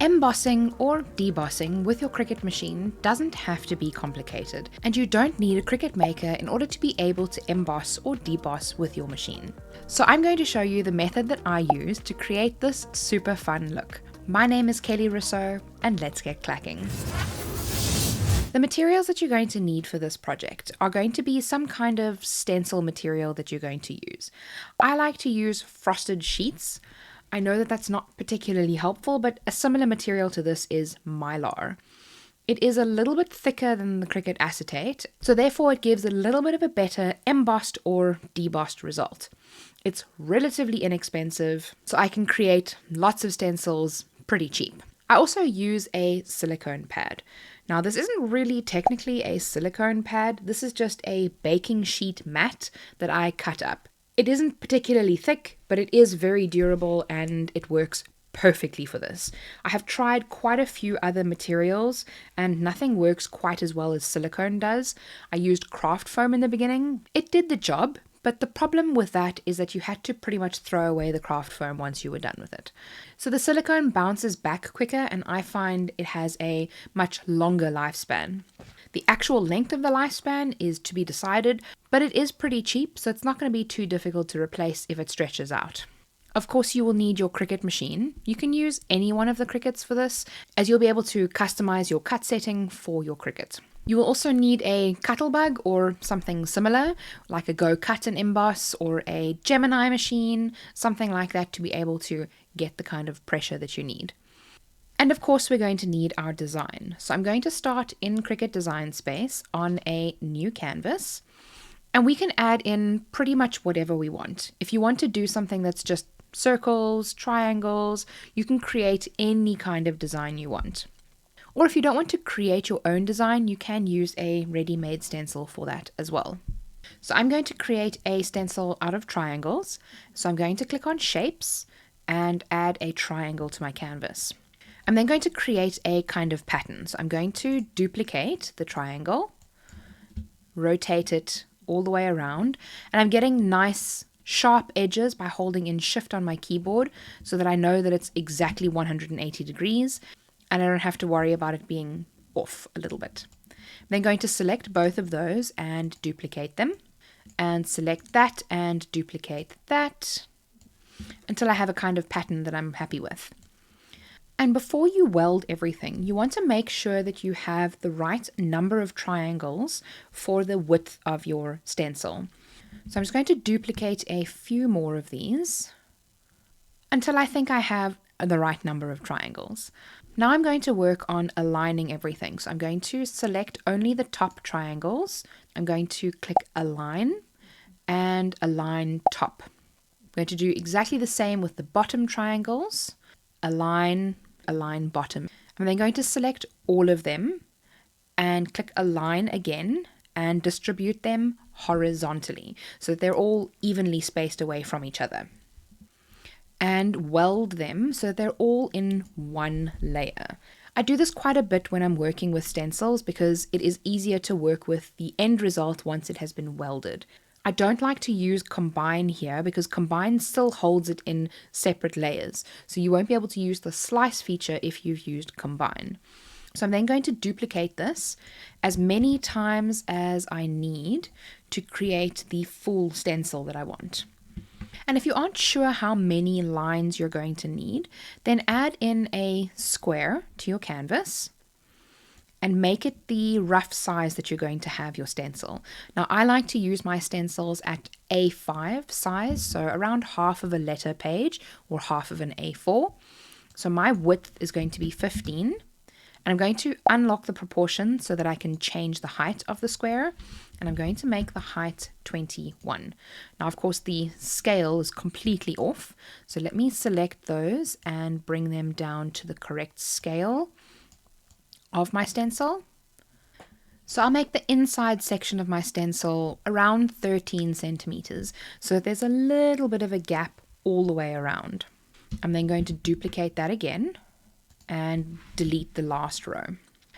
Embossing or debossing with your Cricut machine doesn't have to be complicated, and you don't need a Cricut maker in order to be able to emboss or deboss with your machine. So I'm going to show you the method that I use to create this super fun look. My name is Kelly Rousseau, and let's get clacking. The materials that you're going to need for this project are going to be some kind of stencil material that you're going to use. I like to use frosted sheets. I know that that's not particularly helpful, but a similar material to this is mylar. It is a little bit thicker than the Cricut acetate, so therefore it gives a little bit of a better embossed or debossed result. It's relatively inexpensive, so I can create lots of stencils pretty cheap. I also use a silicone pad. Now, this isn't really technically a silicone pad. This is just a baking sheet mat that I cut up. It isn't particularly thick, but it is very durable and it works perfectly for this. I have tried quite a few other materials and nothing works quite as well as silicone does. I used craft foam in the beginning. It did the job, but the problem with that is that you had to pretty much throw away the craft foam once you were done with it. So the silicone bounces back quicker, and I find it has a much longer lifespan. The actual length of the lifespan is to be decided, but it is pretty cheap, so it's not going to be too difficult to replace if it stretches out. Of course, you will need your Cricut machine. You can use any one of the Cricuts for this, as you'll be able to customize your cut setting for your Cricut. You will also need a Cuttlebig or something similar, like a Go Cut and Emboss or a Gemini machine, something like that, to be able to get the kind of pressure that you need. And of course, we're going to need our design. So I'm going to start in Cricut Design Space on a new canvas, and we can add in pretty much whatever we want. If you want to do something that's just circles, triangles, you can create any kind of design you want. Or if you don't want to create your own design, you can use a ready-made stencil for that as well. So I'm going to create a stencil out of triangles. So I'm going to click on Shapes and add a triangle to my canvas. I'm then going to create a kind of pattern. So I'm going to duplicate the triangle, rotate it all the way around, and I'm getting nice sharp edges by holding in Shift on my keyboard so that I know that it's exactly 180 degrees. And I don't have to worry about it being off a little bit. I'm then going to select both of those and duplicate them, and select that and duplicate that until I have a kind of pattern that I'm happy with. And before you weld everything, you want to make sure that you have the right number of triangles for the width of your stencil. So I'm just going to duplicate a few more of these until I think I have the right number of triangles. Now I'm going to work on aligning everything. So I'm going to select only the top triangles. I'm going to click Align and Align Top. I'm going to do exactly the same with the bottom triangles. Align, Align Bottom. I'm then going to select all of them and click Align again and distribute them horizontally so that they're all evenly spaced away from each other. And weld them so that they're all in one layer. I do this quite a bit when I'm working with stencils because it is easier to work with the end result once it has been welded. I don't like to use combine here because combine still holds it in separate layers, so you won't be able to use the slice feature if you've used combine. So I'm then going to duplicate this as many times as I need to create the full stencil that I want. And if you aren't sure how many lines you're going to need, then add in a square to your canvas and make it the rough size that you're going to have your stencil. Now, I like to use my stencils at A5 size, so around half of a letter page or half of an A4. So my width is going to be 15. And I'm going to unlock the proportion so that I can change the height of the square. And I'm going to make the height 21. Now, of course, the scale is completely off. So let me select those and bring them down to the correct scale of my stencil. So I'll make the inside section of my stencil around 13 centimeters. So there's a little bit of a gap all the way around. I'm then going to duplicate that again and delete the last row.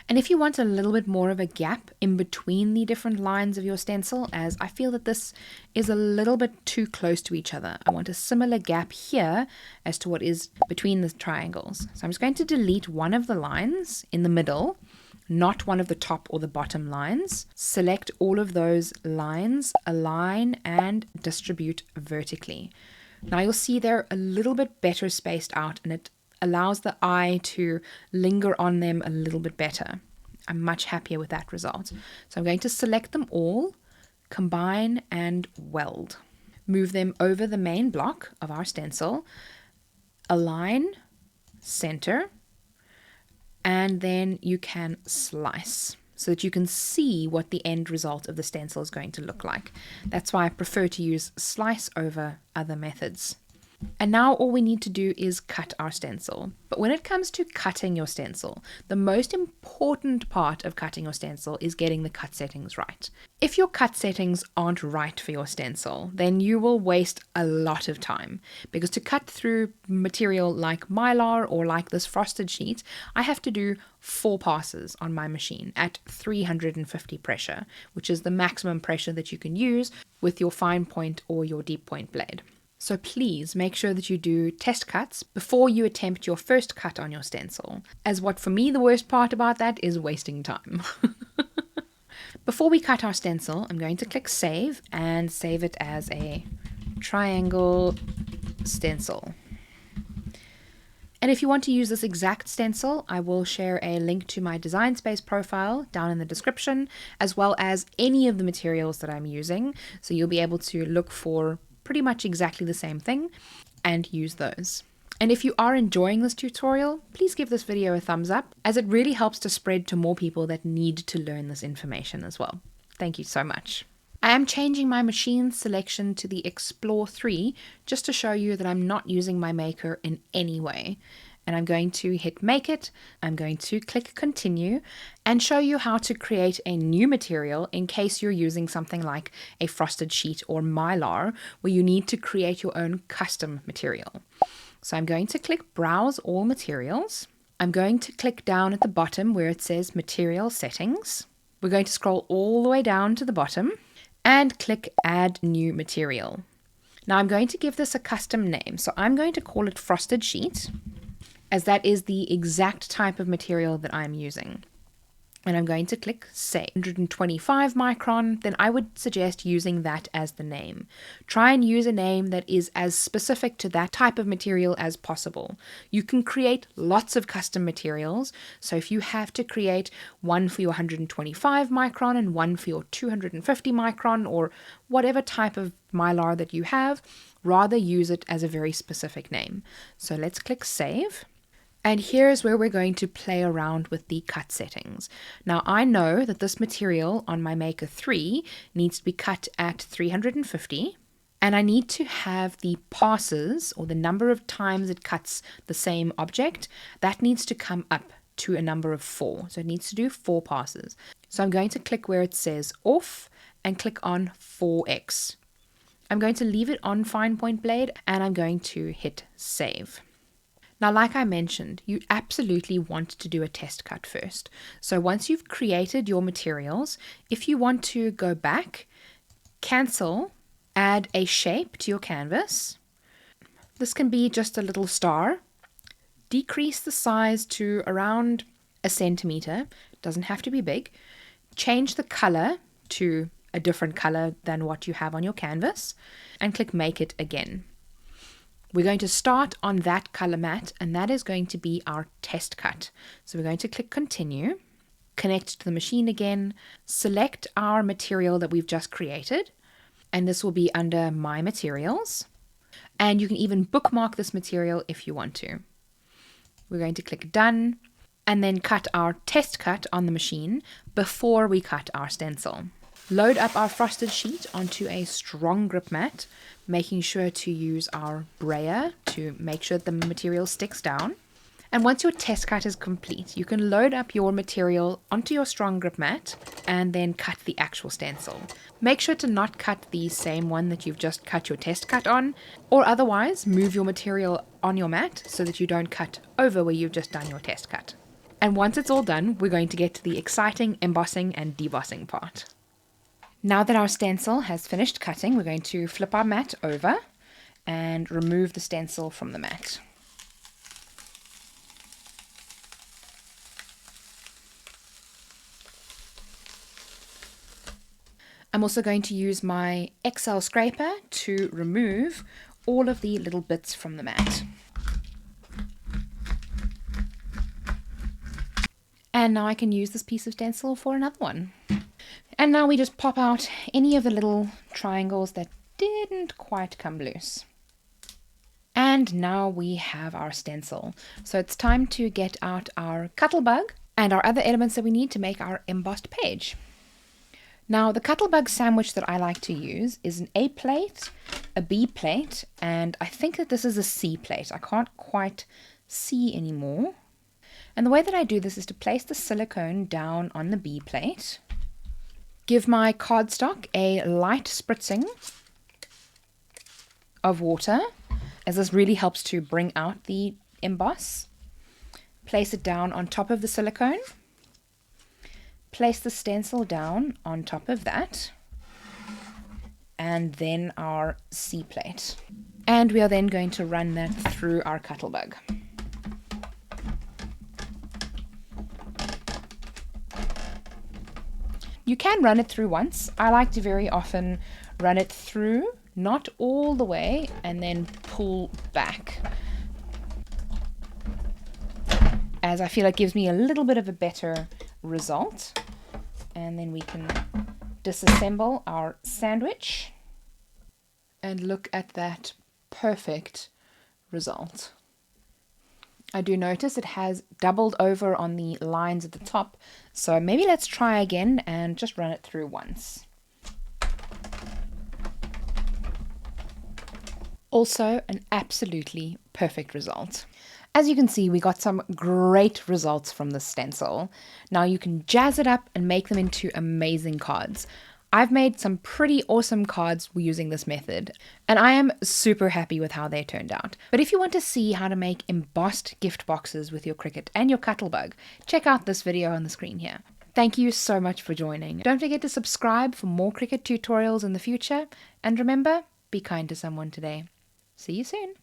And if you want a little bit more of a gap in between the different lines of your stencil, as I feel that this is a little bit too close to each other, I want a similar gap here as to what is between the triangles. So I'm just going to delete one of the lines in the middle, not one of the top or the bottom lines. Select all of those lines, align and distribute vertically. Now you'll see they're a little bit better spaced out, and it allows the eye to linger on them a little bit better. I'm much happier with that result. So I'm going to select them all, combine and weld. Move them over the main block of our stencil, align, center, and then you can slice so that you can see what the end result of the stencil is going to look like. That's why I prefer to use slice over other methods. And now all we need to do is cut our stencil. But when it comes to cutting your stencil, the most important part of cutting your stencil is getting the cut settings right. If your cut settings aren't right for your stencil, then you will waste a lot of time, because to cut through material like mylar or like this frosted sheet, I have to do 4 passes on my machine at 350 pressure, which is the maximum pressure that you can use with your fine point or your deep point blade. So please make sure that you do test cuts before you attempt your first cut on your stencil, as what for me the worst part about that is wasting time. Before we cut our stencil, I'm going to click save and save it as a triangle stencil. And if you want to use this exact stencil, I will share a link to my Design Space profile down in the description, as well as any of the materials that I'm using, so you'll be able to look for pretty much exactly the same thing and use those. And if you are enjoying this tutorial, please give this video a thumbs up, as it really helps to spread to more people that need to learn this information as well. Thank you so much. I am changing my machine selection to the Explore 3 just to show you that I'm not using my maker in any way. And I'm going to hit make it, I'm going to click continue and show you how to create a new material in case you're using something like a frosted sheet or mylar where you need to create your own custom material. So I'm going to click browse all materials. I'm going to click down at the bottom where it says material settings. We're going to scroll all the way down to the bottom and click add new material. Now I'm going to give this a custom name. So I'm going to call it frosted sheet, as that is the exact type of material that I'm using. And I'm going to click save. 125 micron, then I would suggest using that as the name. Try and use a name that is as specific to that type of material as possible. You can create lots of custom materials, so if you have to create one for your 125 micron and one for your 250 micron or whatever type of mylar that you have, rather use it as a very specific name. So let's click save. And here's where we're going to play around with the cut settings. Now I know that this material on my Maker 3 needs to be cut at 350, and I need to have the passes, or the number of times it cuts the same object, that needs to come up to a number of 4. So it needs to do 4 passes. So I'm going to click where it says off and click on 4x. I'm going to leave it on fine point blade and I'm going to hit save. Now, like I mentioned, you absolutely want to do a test cut first. So once you've created your materials, if you want to go back, cancel, add a shape to your canvas. This can be just a little star. Decrease the size to around 1 centimeter. It doesn't have to be big. Change the color to a different color than what you have on your canvas and click make it again. We're going to start on that color mat, and that is going to be our test cut. So we're going to click continue, connect to the machine again, select our material that we've just created, and this will be under my materials. And you can even bookmark this material if you want to. We're going to click done and then cut our test cut on the machine before we cut our stencil. Load up our frosted sheet onto a strong grip mat, making sure to use our brayer to make sure that the material sticks down. And once your test cut is complete, you can load up your material onto your strong grip mat and then cut the actual stencil. Make sure to not cut the same one that you've just cut your test cut on, or otherwise move your material on your mat so that you don't cut over where you've just done your test cut. And once it's all done, we're going to get to the exciting embossing and debossing part. Now that our stencil has finished cutting, we're going to flip our mat over and remove the stencil from the mat. I'm also going to use my XL scraper to remove all of the little bits from the mat. And now I can use this piece of stencil for another one. And now we just pop out any of the little triangles that didn't quite come loose. And now we have our stencil. So it's time to get out our Cuttlebig and our other elements that we need to make our embossed page. Now the Cuttlebig sandwich that I like to use is an A plate, a B plate, and I think that this is a C plate. I can't quite see anymore. And the way that I do this is to place the silicone down on the B plate, give my cardstock a light spritzing of water, as this really helps to bring out the emboss. Place it down on top of the silicone. Place the stencil down on top of that. And then our C plate. And we are then going to run that through our Cuttlebig. You can run it through once. I like to very often run it through, not all the way, and then pull back, as I feel it gives me a little bit of a better result. And then we can disassemble our sandwich and look at that perfect result. I do notice it has doubled over on the lines at the top, so maybe let's try again and just run it through once. Also, an absolutely perfect result. As you can see, we got some great results from the stencil. Now you can jazz it up and make them into amazing cards. I've made some pretty awesome cards using this method, and I am super happy with how they turned out. But if you want to see how to make embossed gift boxes with your Cricut and your Cuttlebig, check out this video on the screen here. Thank you so much for joining. Don't forget to subscribe for more Cricut tutorials in the future, and remember, be kind to someone today. See you soon.